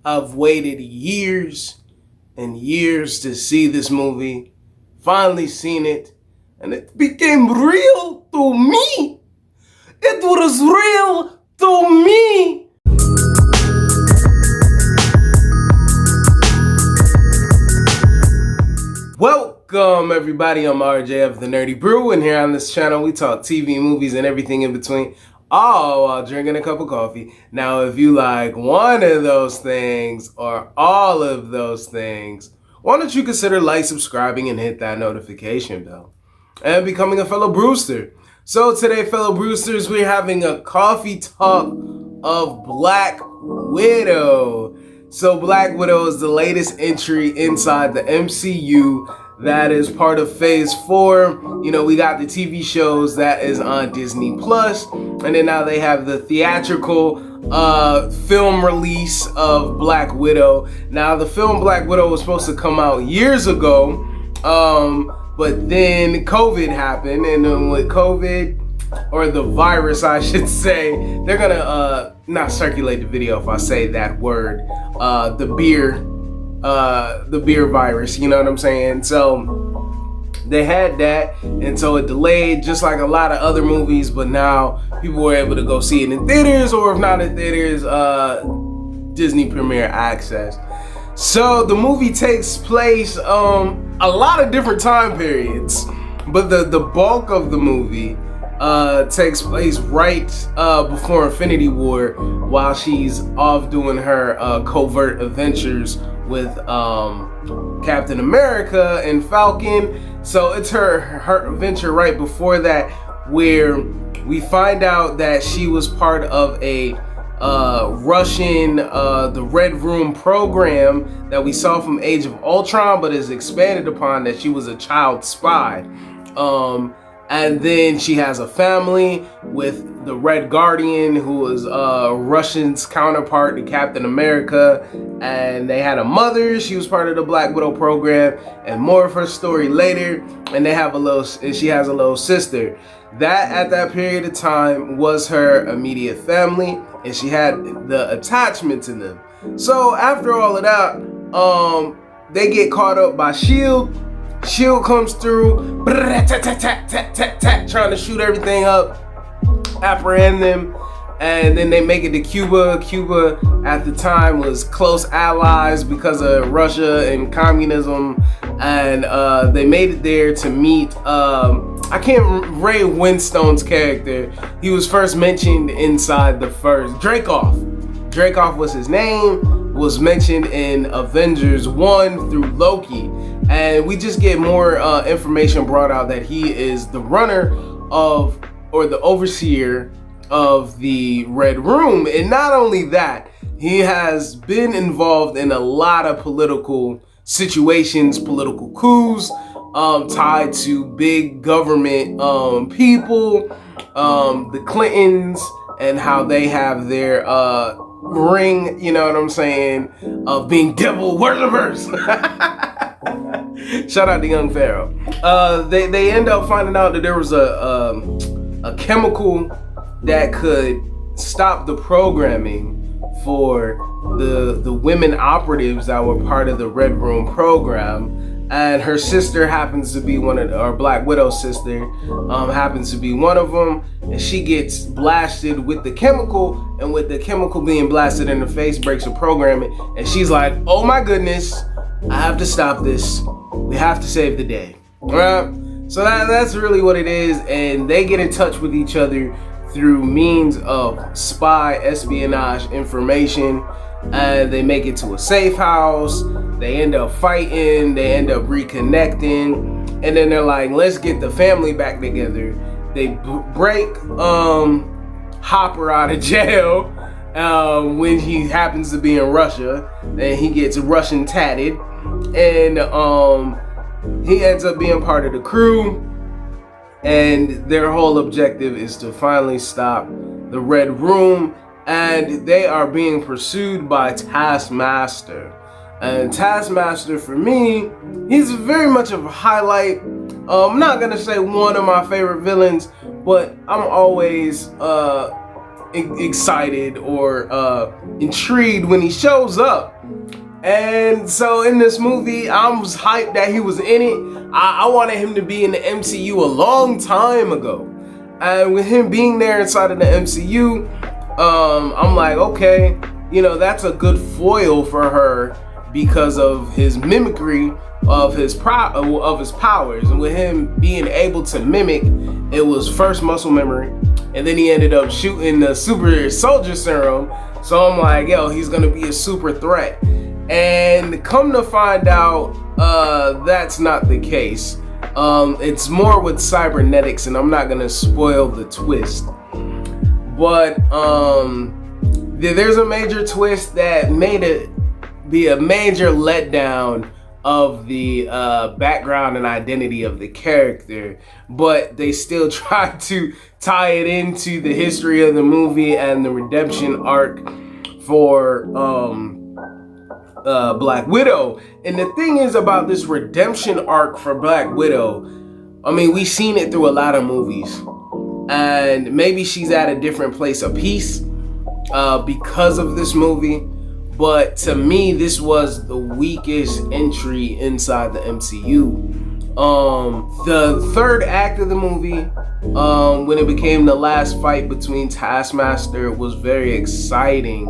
I've waited years and years to see this movie. Finally seen it, and it became real to me. It was real to me. Welcome everybody, I'm RJ the Nerdy Brew, and here on this channel we talk TV, movies, and everything in between, all while drinking a cup of coffee. Now if you like one of those things or all of those things, why don't you consider subscribing and hit that notification bell and becoming a fellow Brewster. So today, fellow Brewsters, we're having a coffee talk of Black Widow. So Black Widow is the latest entry inside the MCU that is part of Phase 4. You know, we got the TV shows that is on Disney Plus, and then now they have the theatrical film release of Black Widow. Now the film Black Widow was supposed to come out years ago, but then COVID happened, and then with COVID, or the virus I should say, they're gonna not circulate the video if I say that word, the beer virus, you know what I'm saying? So they had that, and so it delayed just like a lot of other movies, but now people were able to go see it in theaters, or if not in theaters, Disney Premier Access. So the movie takes place a lot of different time periods, but the bulk of the movie takes place right before Infinity War, while she's off doing her covert adventures with Captain America and Falcon. So it's her adventure right before that, where we find out that she was part of a Russian, the Red Room program that we saw from Age of Ultron, but is expanded upon that she was a child spy. And then she has a family with the Red Guardian, who was Russian's counterpart to Captain America, and they had a mother. She was part of the Black Widow program, and more of her story later. And she has a little sister. That at that period of time was her immediate family, and she had the attachment to them. So after all of that, they get caught up by SHIELD. SHIELD comes through, trying to shoot everything up, apprehend them, and then they make it to Cuba. Cuba at the time was close allies because of Russia and communism, and they made it there to meet, Ray Winstone's character. He was first mentioned inside the first, Dreykov was his name, was mentioned in Avengers 1 through Loki. And we just get more information brought out that he is the runner of, or the overseer of the Red Room. And not only that, he has been involved in a lot of political situations, political coups, tied to big government people, the Clintons, and how they have their ring, you know what I'm saying, of being devil worshippers. Shout out to Young Pharaoh. They end up finding out that there was a chemical that could stop the programming for the women operatives that were part of the Red Room program, and her sister happens to be our Black Widow's sister happens to be one of them, and she gets blasted with the chemical, and with the chemical being blasted in her face breaks her programming, and she's like, oh my goodness, I have to stop this. We have to save the day. Alright? So that's really what it is, and they get in touch with each other through means of spy, espionage, information, and they make it to a safe house. They end up fighting, they end up reconnecting, and then they're like, let's get the family back together. They break Hopper out of jail when he happens to be in Russia, and he gets Russian tatted, and he ends up being part of the crew, and their whole objective is to finally stop the Red Room, and they are being pursued by Taskmaster. And Taskmaster, for me, he's very much of a highlight. I'm not gonna say one of my favorite villains, but I'm always excited or intrigued when he shows up. And so in this movie, I was hyped that he was in it. I wanted him to be in the MCU a long time ago. And with him being there inside of the MCU, I'm like, okay, you know, that's a good foil for her because of his mimicry of his powers. And with him being able to mimic, it was first muscle memory, and then he ended up shooting the super soldier serum. So I'm like, yo, he's gonna be a super threat. And come to find out, that's not the case. It's more with cybernetics, and I'm not gonna spoil the twist. But there's a major twist that made it be a major letdown of the background and identity of the character, but they still tried to tie it into the history of the movie and the redemption arc for Black Widow. And the thing is about this redemption arc for Black Widow, I mean, we've seen it through a lot of movies, and maybe she's at a different place of peace because of this movie. But to me, this was the weakest entry inside the MCU. The third act of the movie, when it became the last fight between Taskmaster, was very exciting.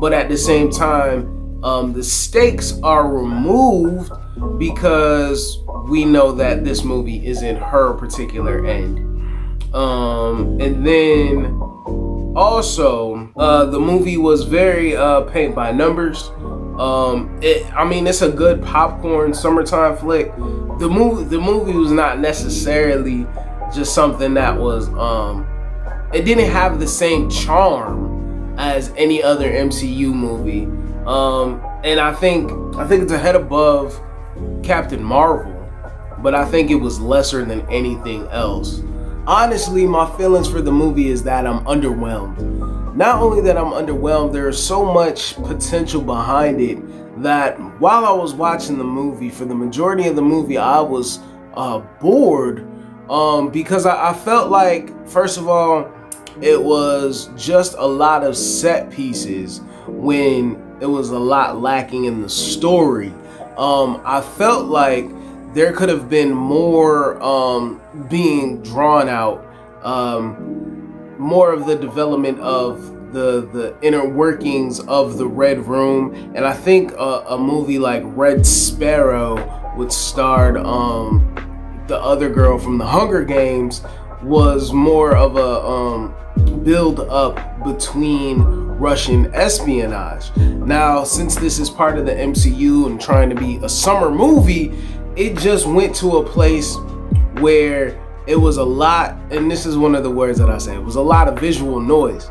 But at the same time, the stakes are removed because we know that this movie isn't her particular end. And then also, the movie was very paint by numbers. It's a good popcorn summertime flick. The movie was not necessarily just something that was it didn't have the same charm as any other MCU movie. And I think it's a head above Captain Marvel, but I think it was lesser than anything else. Honestly, my feelings for the movie is that I'm underwhelmed. Not only that I'm underwhelmed, there is so much potential behind it that while I was watching the movie, for the majority of the movie, I was bored because I felt like, first of all, it was just a lot of set pieces when it was a lot lacking in the story. I felt like there could have been more being drawn out, more of the development of the inner workings of the Red Room. And I think a movie like Red Sparrow, which starred the other girl from the Hunger Games, was more of a build up between Russian espionage. Now, since this is part of the MCU and trying to be a summer movie, it just went to a place where it was a lot, and this is one of the words that I say, it was a lot of visual noise.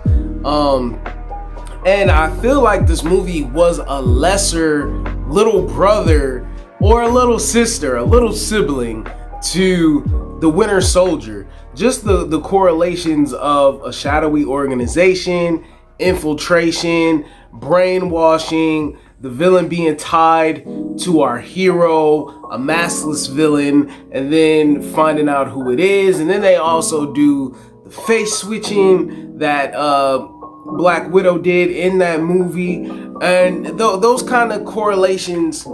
And I feel like this movie was a lesser little brother or a little sister, a little sibling to the Winter Soldier. Just the correlations of a shadowy organization, infiltration, brainwashing, the villain being tied to our hero, a maskless villain, and then finding out who it is. And then they also do the face switching that Black Widow did in that movie. And those kind of correlations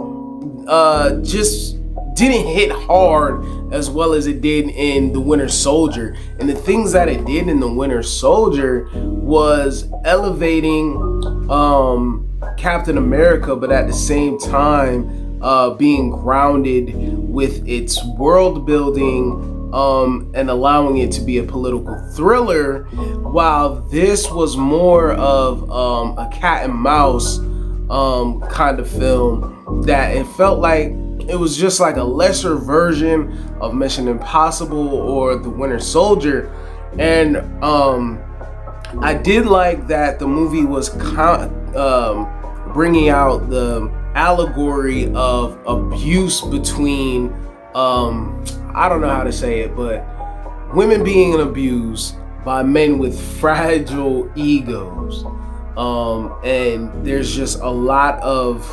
just didn't hit hard as well as it did in The Winter Soldier. And the things that it did in The Winter Soldier was elevating Captain America, but at the same time being grounded with its world building and allowing it to be a political thriller, while this was more of a cat and mouse kind of film, that it felt like it was just like a lesser version of Mission Impossible or The Winter Soldier. And I did like that the movie was bringing out the allegory of abuse between, I don't know how to say it, but women being abused by men with fragile egos. And there's just a lot of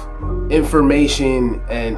information and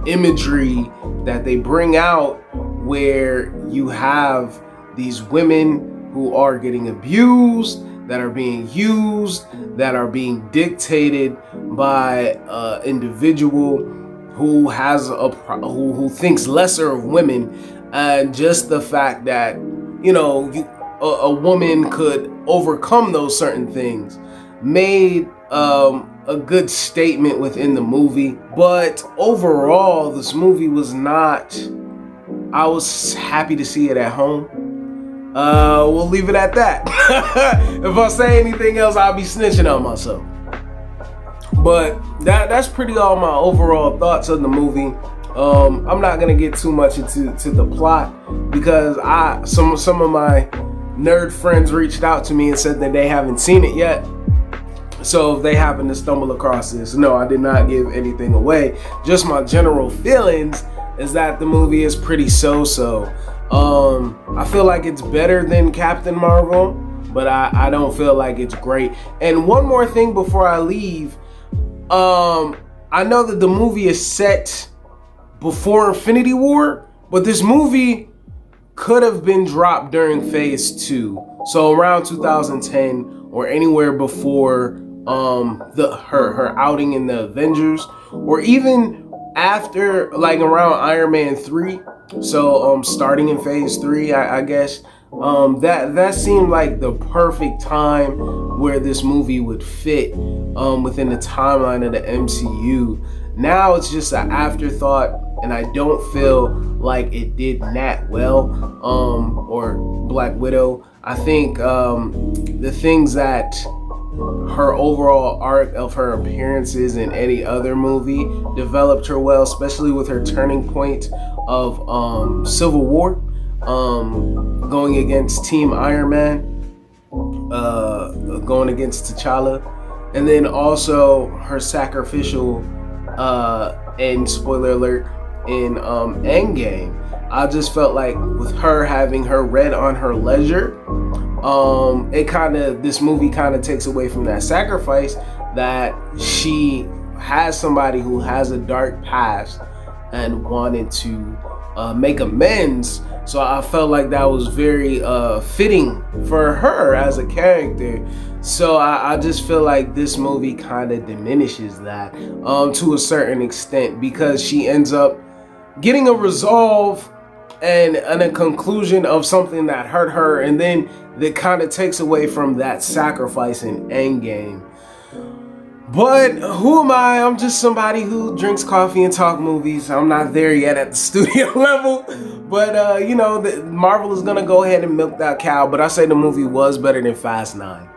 imagery that they bring out where you have these women who are getting abused, that are being used, that are being dictated by an individual who has who thinks lesser of women, and just the fact that a woman could overcome those certain things made a good statement within the movie. But overall, this movie was not. I was happy to see it at home. We'll leave it at that. If I say anything else, I'll be snitching on myself. But that's pretty all my overall thoughts of the movie. I'm not gonna get too much into the plot because some of my nerd friends reached out to me and said that they haven't seen it yet. So if they happen to stumble across this, no, I did not give anything away. Just my general feelings is that the movie is pretty so-so. I feel like it's better than Captain Marvel, but I don't feel like it's great. And one more thing before I leave, I know that the movie is set before Infinity War, but this movie could have been dropped during Phase 2, so around 2010 or anywhere before her outing in the Avengers, or even after, like around Iron Man 3. So starting in Phase 3, I guess. That seemed like the perfect time where this movie would fit within the timeline of the MCU. Now it's just an afterthought, and I don't feel like it did that well, or Black Widow. I think the things that her overall arc of her appearances in any other movie developed her well, especially with her turning point of Civil War, going against Team Iron Man, going against T'Challa, and then also her sacrificial and spoiler alert in Endgame. I just felt like with her having her read on her leisure, this movie kind of takes away from that sacrifice, that she has somebody who has a dark past and wanted to make amends. So I felt like that was very fitting for her as a character. So I just feel like this movie kind of diminishes that to a certain extent, because she ends up getting a resolve and a conclusion of something that hurt her, and then that kind of takes away from that sacrifice in Endgame. But who am I? I'm just somebody who drinks coffee and talk movies. I'm not there yet at the studio level, but Marvel is gonna go ahead and milk that cow. But I say the movie was better than Fast 9.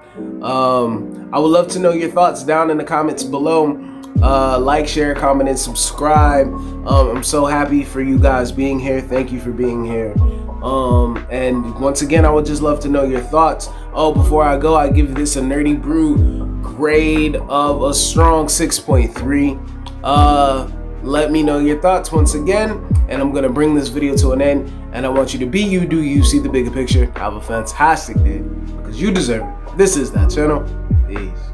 I would love to know your thoughts down in the comments below. Like, share, comment, and subscribe. I'm so happy for you guys being here. Thank you for being here. And once again, I would just love to know your thoughts. Oh, before I go, I give this a Nerdy Brew grade of a strong 6.3. Let me know your thoughts once again, and I'm gonna bring this video to an end. And I want you to be you, do you, see the bigger picture. Have a fantastic day, because you deserve it. This is that channel. Peace.